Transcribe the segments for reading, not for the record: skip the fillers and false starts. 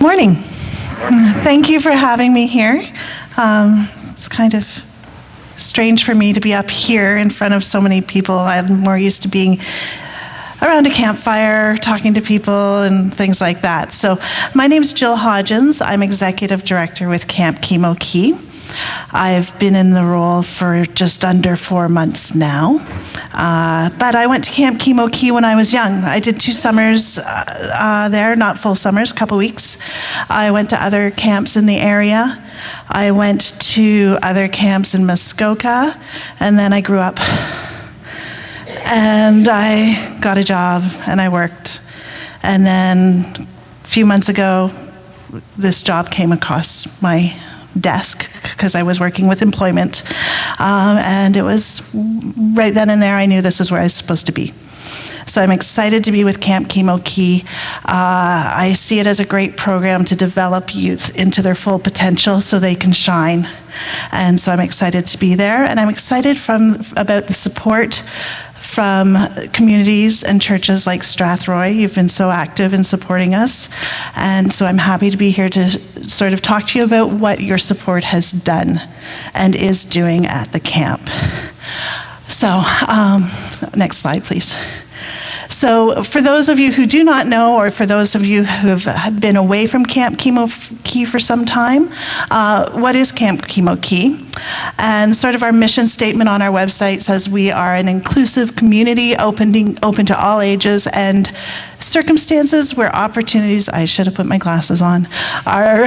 Morning. Thank you for having me here. It's kind of strange for me to be up here in front of so many people. I'm more used to being around a campfire, talking to people and things like that. So my name's Jill Hodgins. I'm Executive Director with Camp Chemo Key. I've been in the role for just under 4 months now, but I went to Camp Chemo Key when I was young. I did 2 summers there, not full summers, a couple weeks. I went to other camps in the area. I went to other camps in Muskoka, and then I grew up. And I got a job, and I worked. And then a few months ago, this job came across my desk because I was working with employment, and it was right then and there I knew this was where I was supposed to be. So I'm excited to be with Camp Chemo Key. I see it as a great program to develop youth into their full potential so they can shine. And so I'm excited to be there, and I'm excited about the support from communities and churches like Strathroy. You've been so active in supporting us, and so I'm happy to be here to sort of talk to you about what your support has done and is doing at the camp. So, next slide, please. So for those of you who do not know, or for those of you who have been away from Camp Chemo Key for some time, what is Camp Chemo Key? And sort of our mission statement on our website says we are an inclusive community open to all ages and circumstances where opportunities, I should have put my glasses on, are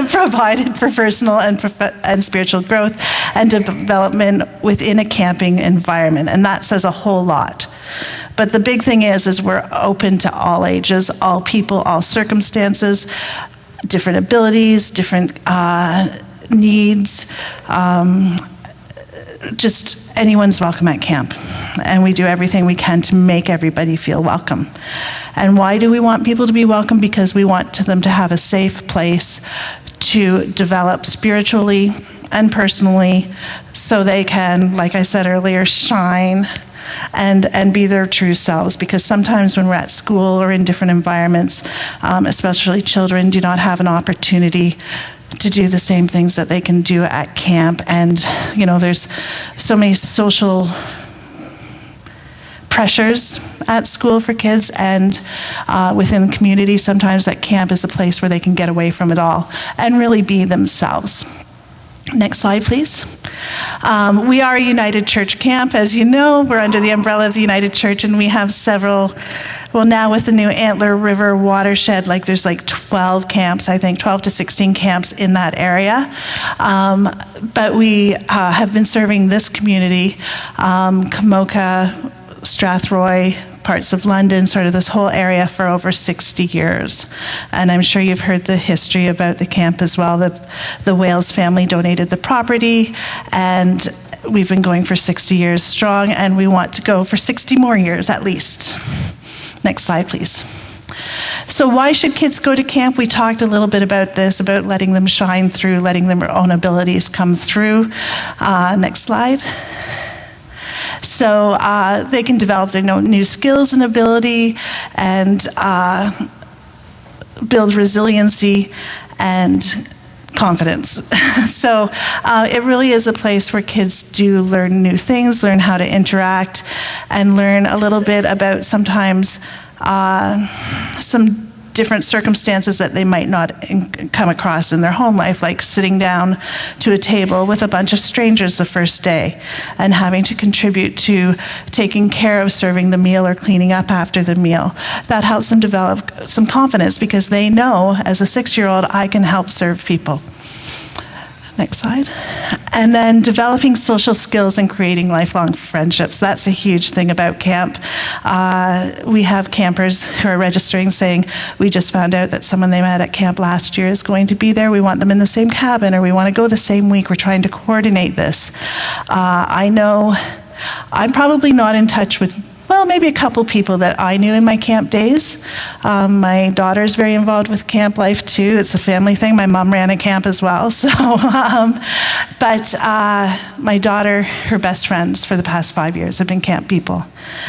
provided for personal and spiritual growth and development within a camping environment. And that says a whole lot. But the big thing is we're open to all ages, all people, all circumstances, different abilities, different needs. Just anyone's welcome at camp. And we do everything we can to make everybody feel welcome. And why do we want people to be welcome? Because we want them to have a safe place to develop spiritually and personally so they can, like I said earlier, shine and be their true selves, because sometimes when we're at school or in different environments, especially children do not have an opportunity to do the same things that they can do at camp. And you know, there's so many social pressures at school for kids and within the community. Sometimes that camp is a place where they can get away from it all and really be themselves. Next slide, please. We are a United Church camp. As you know, we're under the umbrella of the United Church, and we have several, well, now with the new Antler River watershed, there's 12 camps, I think, 12 to 16 camps in that area. But we have been serving this community, Kamoka, Strathroy, parts of London, sort of this whole area for over 60 years. And I'm sure you've heard the history about the camp as well. The Wales family donated the property, and we've been going for 60 years strong, and we want to go for 60 more years at least. Next slide, please. So why should kids go to camp? We talked a little bit about this, about letting them shine through, letting their own abilities come through. Next slide. So they can develop their new skills and ability and build resiliency and confidence. So it really is a place where kids do learn new things, learn how to interact, and learn a little bit about sometimes some different circumstances that they might not come across in their home life, like sitting down to a table with a bunch of strangers the first day and having to contribute to taking care of serving the meal or cleaning up after the meal. That helps them develop some confidence because they know, as a 6-year-old, I can help serve people. Next slide. And then developing social skills and creating lifelong friendships. That's a huge thing about camp. We have campers who are registering saying, we just found out that someone they met at camp last year is going to be there. We want them in the same cabin, or we want to go the same week. We're trying to coordinate this. I know I'm probably not in touch with well, maybe a couple people that I knew in my camp days. My daughter's very involved with camp life too. It's a family thing. My mom ran a camp as well. So, but my daughter, her best friends for the past 5 years have been camp people,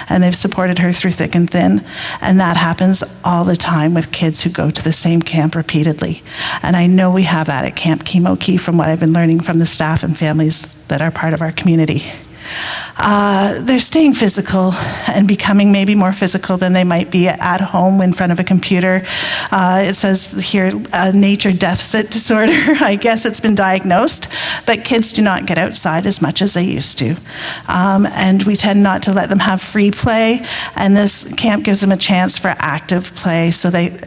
and they've supported her through thick and thin. And that happens all the time with kids who go to the same camp repeatedly. And I know we have that at Camp Kemoki from what I've been learning from the staff and families that are part of our community. They're staying physical and becoming maybe more physical than they might be at home in front of a computer. It says here, nature deficit disorder. I guess it's been diagnosed, but kids do not get outside as much as they used to. And we tend not to let them have free play, and this camp gives them a chance for active play.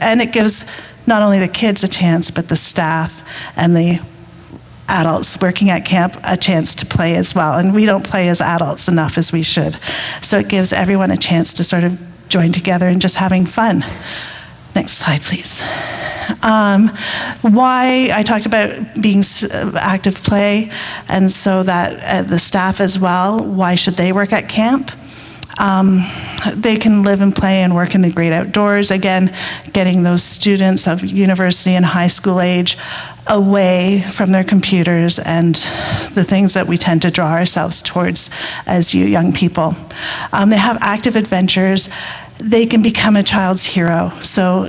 And it gives not only the kids a chance, but the staff and the adults working at camp a chance to play as well. And we don't play as adults enough as we should. So it gives everyone a chance to sort of join together and just having fun. Next slide, please. Why I talked about being active play, and so that the staff as well, why should they work at camp? They can live and play and work in the great outdoors. Again, getting those students of university and high school age away from their computers and the things that we tend to draw ourselves towards as young people. They have active adventures. They can become a child's hero. So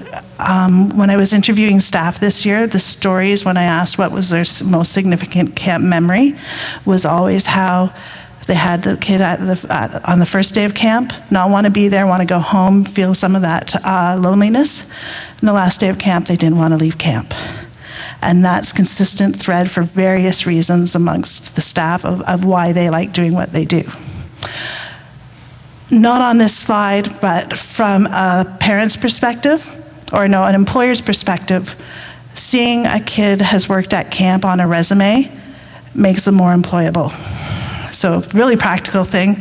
when I was interviewing staff this year, the stories when I asked what was their most significant camp memory was always how they had the kid on the first day of camp not want to be there, want to go home, feel some of that loneliness. And the last day of camp, they didn't want to leave camp. And that's consistent thread for various reasons amongst the staff of why they like doing what they do. Not on this slide, but from a parent's perspective, or no, an employer's perspective, seeing a kid has worked at camp on a resume makes them more employable. So really practical thing.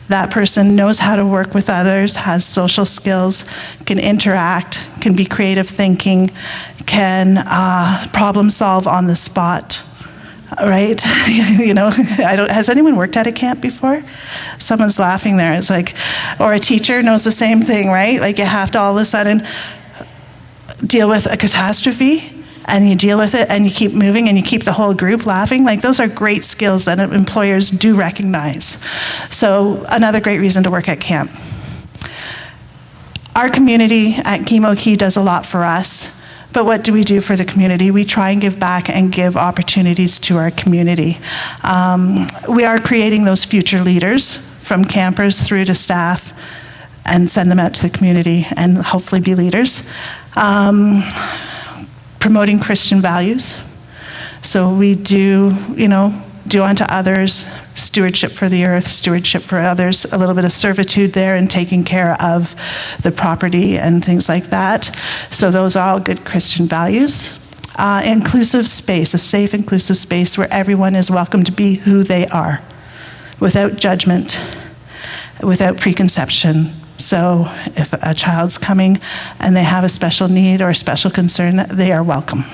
That person knows how to work with others, has social skills, can interact, can be creative thinking, can problem solve on the spot, right? Has anyone worked at a camp before? Someone's laughing there. It's like, or a teacher knows the same thing, right? Like you have to all of a sudden deal with a catastrophe, and you deal with it, and you keep moving, and you keep the whole group laughing. Like those are great skills that employers do recognize. So another great reason to work at camp. Our community at Kemoki does a lot for us, but what do we do for the community? We try and give back and give opportunities to our community. We are creating those future leaders from campers through to staff and send them out to the community and hopefully be leaders. Promoting Christian values. So we do unto others, stewardship for the earth, stewardship for others, a little bit of servitude there and taking care of the property and things like that. So those are all good Christian values. Inclusive space, a safe, inclusive space where everyone is welcome to be who they are, without judgment, without preconception. So if a child's coming and they have a special need or a special concern, they are welcome.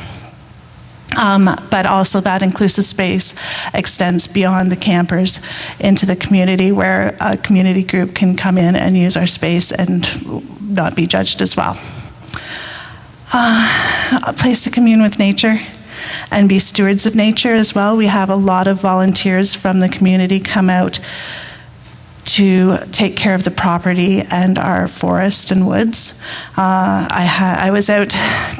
But also that inclusive space extends beyond the campers into the community, where a community group can come in and use our space and not be judged as well. A place to commune with nature and be stewards of nature as well. We have a lot of volunteers from the community come out to take care of the property and our forest and woods. I was out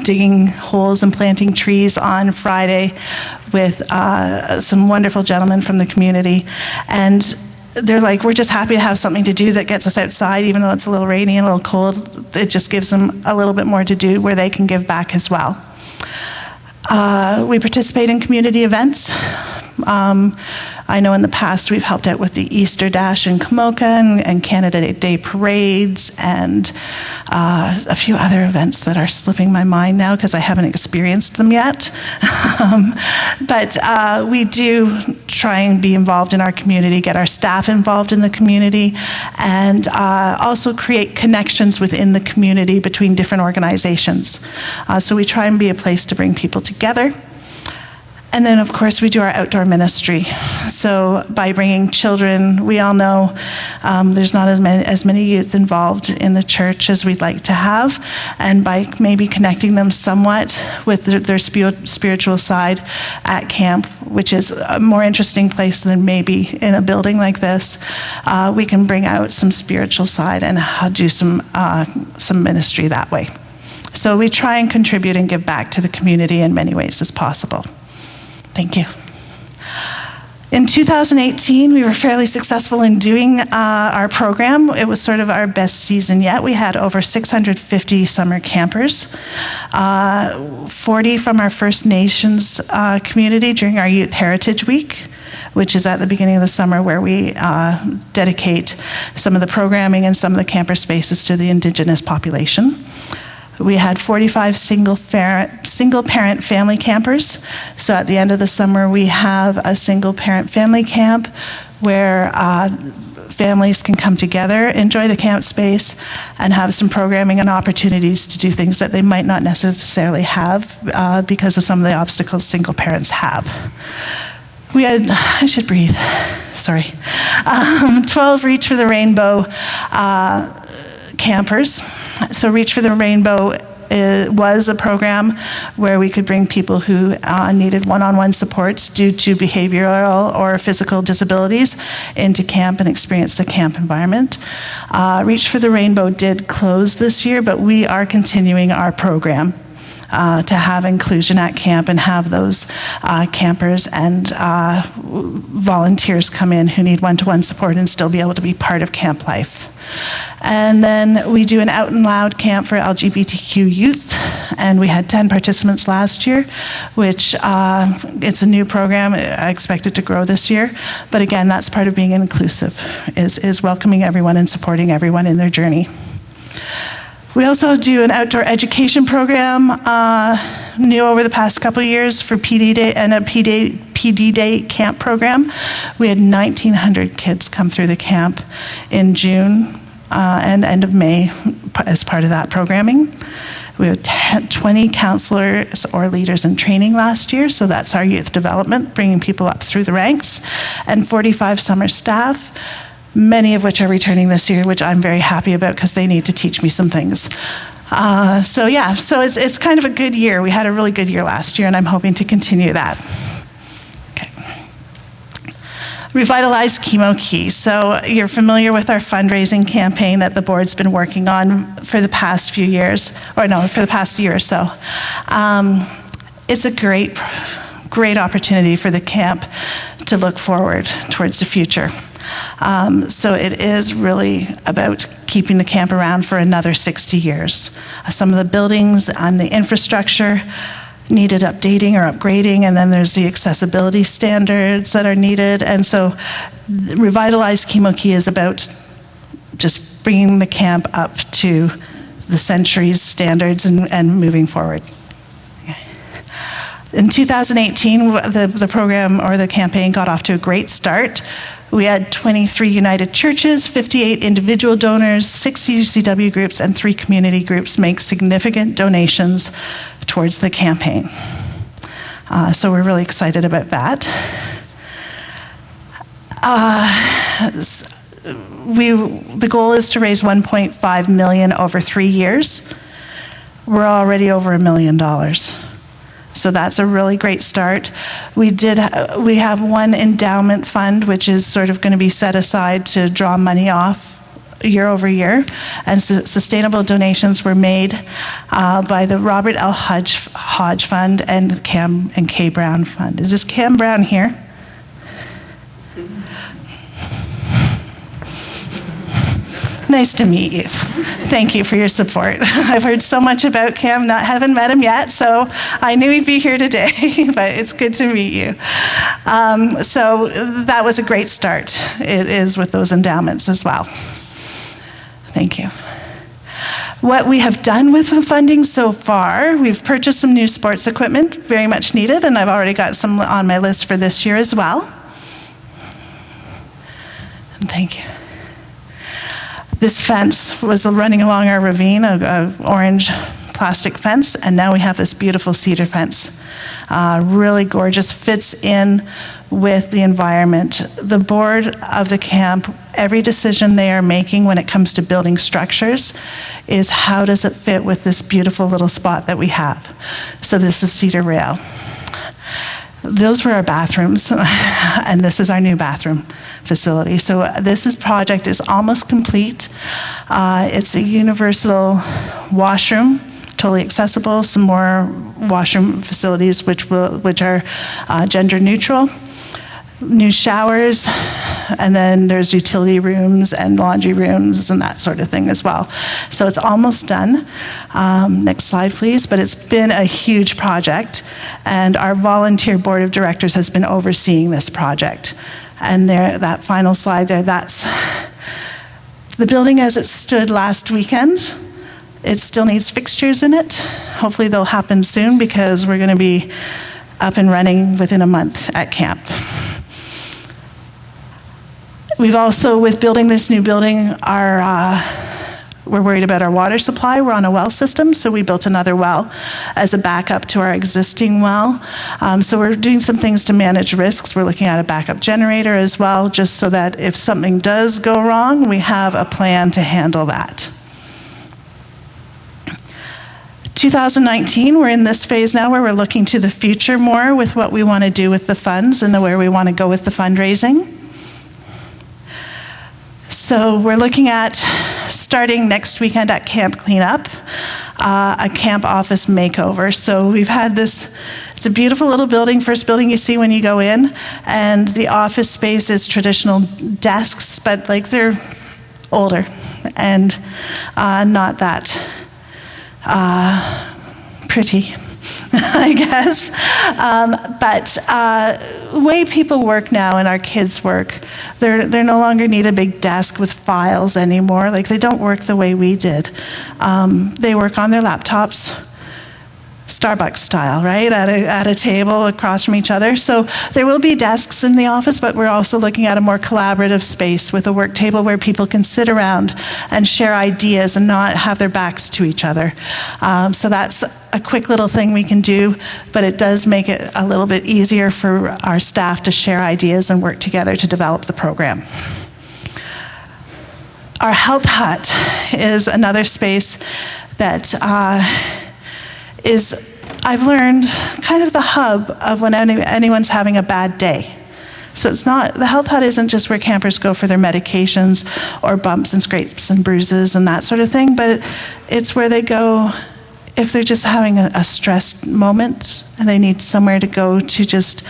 digging holes and planting trees on Friday with some wonderful gentlemen from the community, and they're like, we're just happy to have something to do that gets us outside, even though it's a little rainy and a little cold. It just gives them a little bit more to do where they can give back as well. We participate in community events. I know in the past we've helped out with the Easter Dash in Komoka and Canada Day parades and a few other events that are slipping my mind now because I haven't experienced them yet. But we do try and be involved in our community, get our staff involved in the community, and also create connections within the community between different organizations. So we try and be a place to bring people together. And then, of course, we do our outdoor ministry. So by bringing children, we all know there's not as many youth involved in the church as we'd like to have. And by maybe connecting them somewhat with their spiritual side at camp, which is a more interesting place than maybe in a building like this, we can bring out some spiritual side and do some ministry that way. So we try and contribute and give back to the community in many ways as possible. Thank you. In 2018, we were fairly successful in doing our program. It was sort of our best season yet. We had over 650 summer campers, 40 from our First Nations community during our Youth Heritage Week, which is at the beginning of the summer, where we dedicate some of the programming and some of the camper spaces to the Indigenous population. We had 45 single-parent family campers. So at the end of the summer, we have a single-parent family camp where families can come together, enjoy the camp space, and have some programming and opportunities to do things that they might not necessarily have because of some of the obstacles single parents have. We had, I should breathe, sorry, 12 Reach for the Rainbow campers. So Reach for the Rainbow was a program where we could bring people who needed one-on-one supports due to behavioral or physical disabilities into camp and experience the camp environment. Reach for the Rainbow did close this year, but we are continuing our program to have inclusion at camp and have those campers and volunteers come in who need one-to-one support and still be able to be part of camp life. And then we do an Out and Loud camp for LGBTQ youth, and we had 10 participants last year, which it's a new program. I expect it to grow this year. But again, that's part of being inclusive, is welcoming everyone and supporting everyone in their journey. We also do an outdoor education program, new over the past couple of years for PD Day and a PD Day camp program. We had 1,900 kids come through the camp in June and end of May as part of that programming. We had 20 counselors or leaders in training last year, so that's our youth development, bringing people up through the ranks, and 45 summer staff, many of which are returning this year, which I'm very happy about because they need to teach me some things. So it's kind of a good year. We had a really good year last year, and I'm hoping to continue that. Okay. Revitalize Chemo Key. So you're familiar with our fundraising campaign that the board's been working on for the past few years, for the past year or so. It's a great opportunity for the camp to look forward towards the future. So it is really about keeping the camp around for another 60 years. Some of the buildings and the infrastructure needed updating or upgrading, and then there's the accessibility standards that are needed. And so Revitalize Chemo Key is about just bringing the camp up to the century's standards and moving forward. In 2018, the program or the campaign got off to a great start. We had 23 United Churches, 58 individual donors, 6 UCW groups, and 3 community groups make significant donations towards the campaign. So we're really excited about that. The goal is to raise $1.5 million over 3 years. We're already over $1 million. So that's a really great start. We have one endowment fund, which is sort of going to be set aside to draw money off year over year. And sustainable donations were made by the Robert L. Hodge Fund and Cam and K. Brown Fund. Is Cam Brown here? Nice to meet you. Thank you for your support. I've heard so much about Cam, haven't met him yet, so I knew he'd be here today, but it's good to meet you. So that was a great start. It is with those endowments as well. Thank you. What we have done with the funding so far, we've purchased some new sports equipment, very much needed, and I've already got some on my list for this year as well. And thank you. This fence was running along our ravine, an orange plastic fence, and now we have this beautiful cedar fence Really gorgeous, fits in with the environment. The board of the camp, every decision they are making when it comes to building structures is how does it fit with this beautiful little spot that we have. So this is Cedar Rail. Those were our bathrooms, and this is our new bathroom facility. So project is almost complete. It's a universal washroom, totally accessible. Some more washroom facilities which are gender neutral. New showers, and then there's utility rooms and laundry rooms and that sort of thing as well. So it's almost done. Next slide, please. But it's been a huge project, and our volunteer board of directors has been overseeing this project. And there, that final slide there, that's the building as it stood last weekend. It still needs fixtures in it. Hopefully they'll happen soon, because we're going to be up and running within a month at camp. We've also, with building this new building, we're worried about our water supply. We're on a well system, so we built another well as a backup to our existing well. So we're doing some things to manage risks. We're looking at a backup generator as well, just so that if something does go wrong, we have a plan to handle that. 2019, we're in this phase now where we're looking to the future more with what we want to do with the funds and where we want to go with the fundraising. So we're looking at starting next weekend at Camp Cleanup, a camp office makeover. So we've had this, it's a beautiful little building, first building you see when you go in, and the office space is traditional desks, but like they're older and not that pretty, I guess. But the way people work now and our kids work, they no longer need a big desk with files anymore. Like, they don't work the way we did. They work on their laptops, Starbucks style, right? At a table across from each other. So there will be desks in the office, but we're also looking at a more collaborative space with a work table where people can sit around and share ideas and not have their backs to each other. So that's a quick little thing we can do, but it does make it a little bit easier for our staff to share ideas and work together to develop the program. Our health hut is another space that is, I've learned, kind of the hub of when anyone's having a bad day. So it's not, the health hut isn't just where campers go for their medications or bumps and scrapes and bruises and that sort of thing, but it's where they go if they're just having a stressed moment and they need somewhere to go to just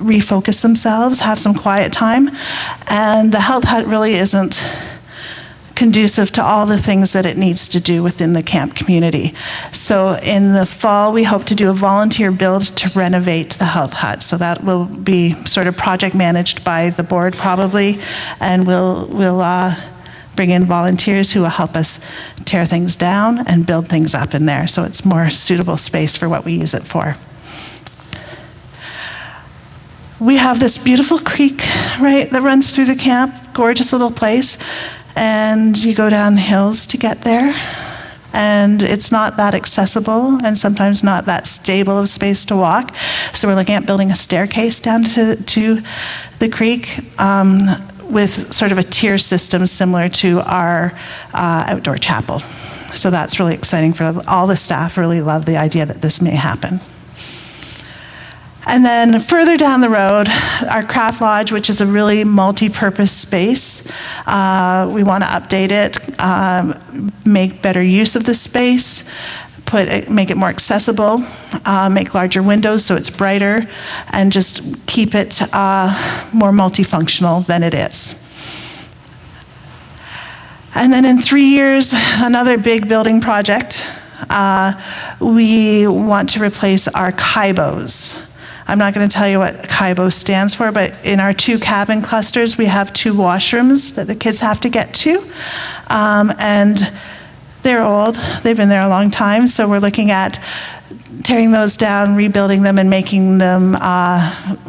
refocus themselves, have some quiet time. And the health hut really isn't conducive to all the things that it needs to do within the camp community. So in the fall, we hope to do a volunteer build to renovate the health hut. So that will be sort of project managed by the board probably, and we'll bring in volunteers who will help us tear things down and build things up in there. So it's more suitable space for what we use it for. We have this beautiful creek, right, that runs through the camp, gorgeous little place. And you go down hills to get there, and it's not that accessible and sometimes not that stable of space to walk. So we're looking at building a staircase down to the creek with sort of a tier system similar to our outdoor chapel. So that's really exciting for all the staff. Really love the idea that this may happen. And then further down the road, our craft lodge, which is a really multi-purpose space. We want to update it, make better use of the space, make it more accessible, make larger windows so it's brighter, and just keep it more multifunctional than it is. And then in 3 years, another big building project. We want to replace our KIBOs. I'm not going to tell you what KIBO stands for, but in our 2 cabin clusters, we have 2 washrooms that the kids have to get to. And they're old. They've been there a long time. So we're looking at tearing those down, rebuilding them, and making them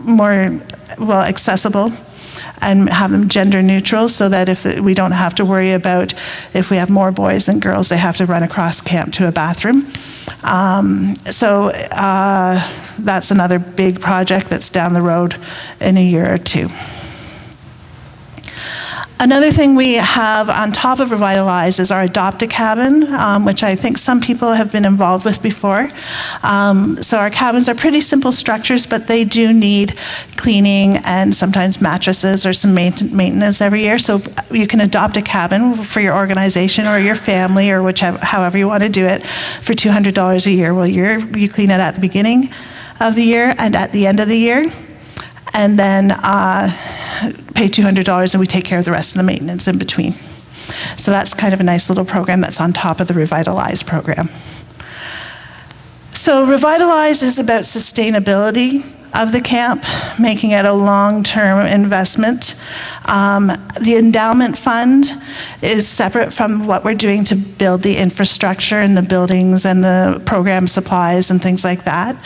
more, accessible. and have them gender neutral, so that if we don't have to worry about if we have more boys than girls, they have to run across camp to a bathroom. That's another big project that's down the road in a year or two. Another thing we have on top of Revitalize is our Adopt-A-Cabin, which I think some people have been involved with before. So our cabins are pretty simple structures, but they do need cleaning and sometimes mattresses or some maintenance every year. So you can adopt a cabin for your organization or your family or however you want to do it for $200 a year. Well, you clean it at the beginning of the year and at the end of the year. And then pay $200 and we take care of the rest of the maintenance in between. So that's kind of a nice little program that's on top of the Revitalize program. So Revitalize is about sustainability of the camp, making it a long-term investment. The Endowment Fund is separate from what we're doing to build the infrastructure and the buildings and the program supplies and things like that.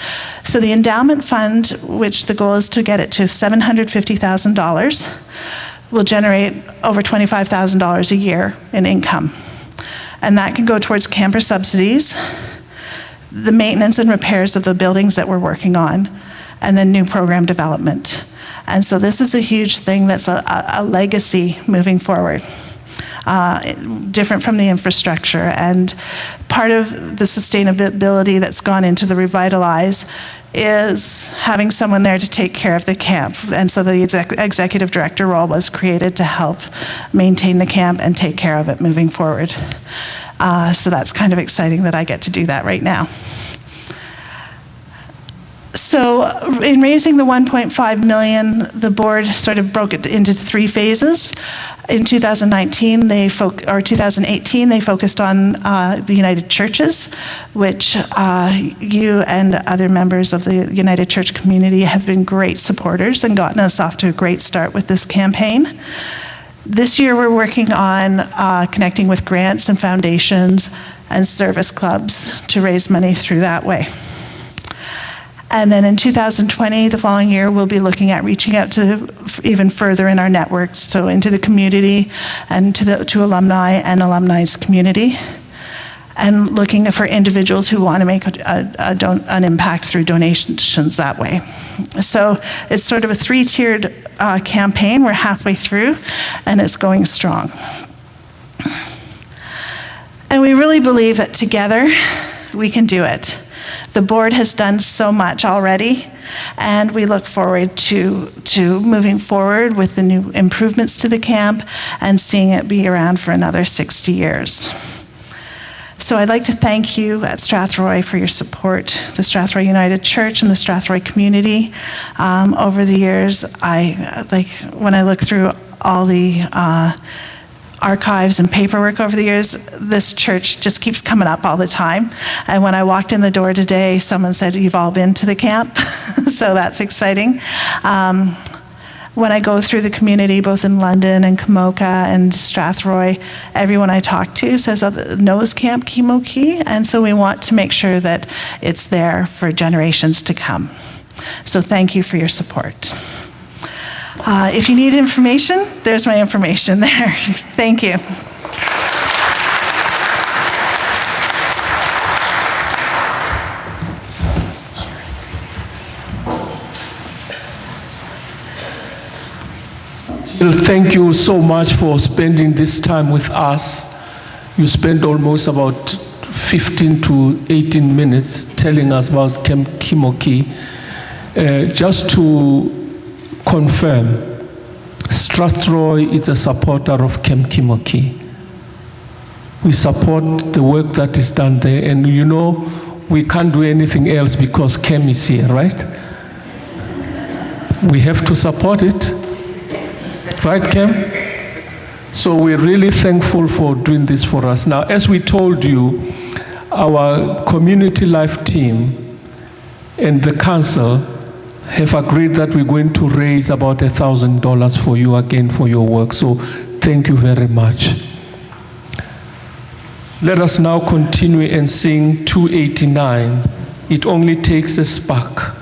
So the Endowment Fund, which the goal is to get it to $750,000, will generate over $25,000 a year in income. And that can go towards camper subsidies, the maintenance and repairs of the buildings that we're working on, and then new program development. And so this is a huge thing that's a legacy moving forward, different from the infrastructure. And part of the sustainability that's gone into the Revitalize is having someone there to take care of the camp. And so the executive director role was created to help maintain the camp and take care of it moving forward. So that's kind of exciting that I get to do that right now. So in raising the $1.5 million, the board sort of broke it into 3 phases. In 2018, they focused on the United Churches, which you and other members of the United Church community have been great supporters and gotten us off to a great start with this campaign. This year we're working on connecting with grants and foundations and service clubs to raise money through that way. And then in 2020, the following year, we'll be looking at reaching out to even further in our networks, so into the community and to alumni and alumni's community, and looking for individuals who want to make an impact through donations that way. So it's sort of a 3-tiered campaign. We're halfway through, and it's going strong. And we really believe that together we can do it. The board has done so much already, and we look forward to moving forward with the new improvements to the camp and seeing it be around for another 60 years. So I'd like to thank you at Strathroy for your support, the Strathroy United Church and the Strathroy community. Over the years, when I look through all the archives and paperwork over the years, this church just keeps coming up all the time. And when I walked in the door today, someone said, "You've all been to the camp." So that's exciting. When I go through the community, both in London and Kamoka and Strathroy, everyone I talk to says, knows Camp Kimoki, and so we want to make sure that it's there for generations to come. So thank you for your support. If you need information, there's my information there. Thank you. Thank you so much for spending this time with us. You spent almost about 15 to 18 minutes telling us about Camp Kimoki. Just to confirm, Strathroy is a supporter of Camp Kimoki. We support the work that is done there, and you know we can't do anything else because Cam is here, right? We have to support it, right, Cam? So we're really thankful for doing this for us. Now, as we told you, our community life team and the council have agreed that we're going to raise about $1,000 for you again for your work. So thank you very much. Let us now continue and sing 289. It only takes a spark.